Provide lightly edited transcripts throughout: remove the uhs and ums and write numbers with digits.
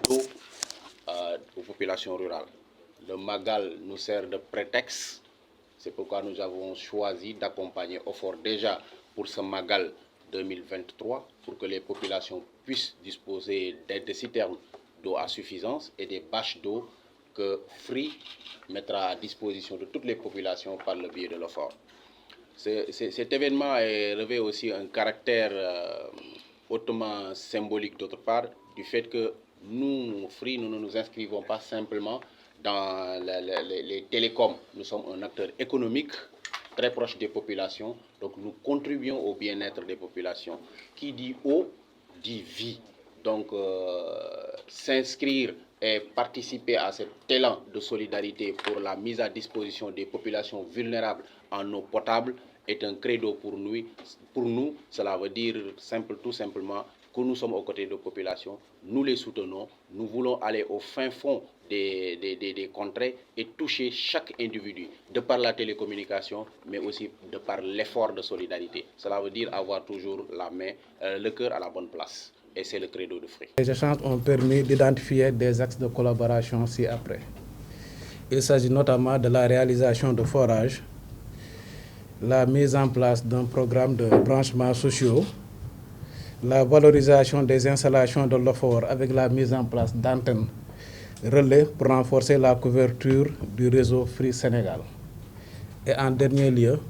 d'eau aux populations rurales. Le Magal nous sert de prétexte, c'est pourquoi nous avons choisi d'accompagner OFOR déjà pour ce Magal 2023, pour que les populations puissent disposer de citernes d'eau à suffisance et des bâches d'eau que Free mettra à disposition de toutes les populations par le biais de l'OFOR. Cet événement revêt aussi un caractère hautement symbolique d'autre part, du fait que nous, Free, nous ne nous inscrivons pas simplement dans les télécoms. Nous sommes un acteur économique très proche des populations, donc nous contribuons au bien-être des populations. Qui dit eau, dit vie. Donc s'inscrire et participer à cet élan de solidarité pour la mise à disposition des populations vulnérables en eau potable est un credo pour nous. Cela veut dire tout simplement que nous sommes aux côtés de la population, nous les soutenons, nous voulons aller au fin fond des contrées et toucher chaque individu, de par la télécommunication, mais aussi de par l'effort de solidarité. Cela veut dire avoir toujours le cœur à la bonne place. Et c'est le credo de Free. Les échanges ont permis d'identifier des axes de collaboration ci-après. Il s'agit notamment de la réalisation de forages, la mise en place d'un programme de branchements sociaux, la valorisation des installations de l'OFOR avec la mise en place d'antennes relais pour renforcer la couverture du réseau Free Sénégal. Et en dernier lieu,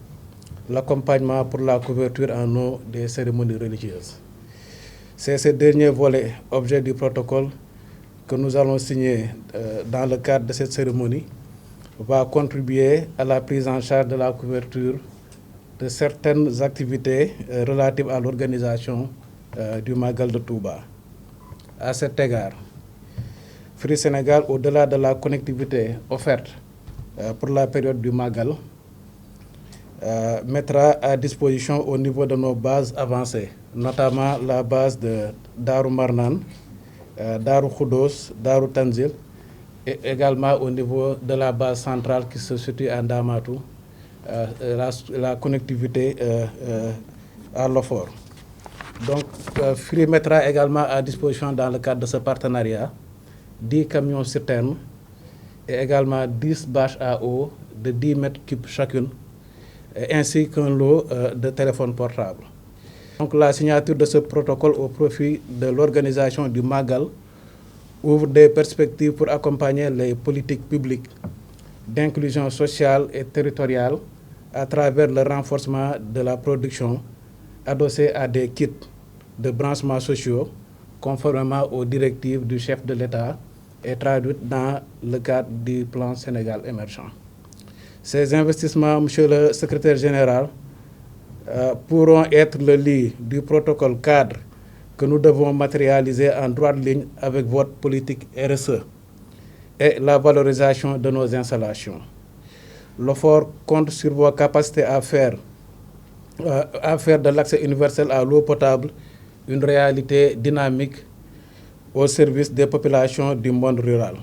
l'accompagnement pour la couverture en eau des cérémonies religieuses. C'est ce dernier volet, objet du protocole que nous allons signer dans le cadre de cette cérémonie, va contribuer à la prise en charge de la couverture de certaines activités relatives à l'organisation du Magal de Touba. À cet égard, Free Sénégal, au-delà de la connectivité offerte pour la période du Magal, mettra à disposition au niveau de nos bases avancées, notamment la base de Darou Marnan, Darou Khoudos, Darou Tanzil, et également au niveau de la base centrale qui se situe à Ndamatou, la connectivité à l'OFOR. Donc, Free mettra également à disposition dans le cadre de ce partenariat 10 camions citernes et également 10 bâches à eau de 10 mètres cubes chacune, ainsi qu'un lot de téléphones portables. Donc, la signature de ce protocole au profit de l'organisation du Magal ouvre des perspectives pour accompagner les politiques publiques d'inclusion sociale et territoriale à travers le renforcement de la production adossée à des kits de branchements sociaux conformément aux directives du chef de l'État et traduites dans le cadre du plan Sénégal émergent. Ces investissements, Monsieur le Secrétaire général, pourront être le lit du protocole cadre que nous devons matérialiser en droite ligne avec votre politique RSE et la valorisation de nos installations. L'OFOR compte sur vos capacités à faire de l'accès universel à l'eau potable une réalité dynamique au service des populations du monde rural.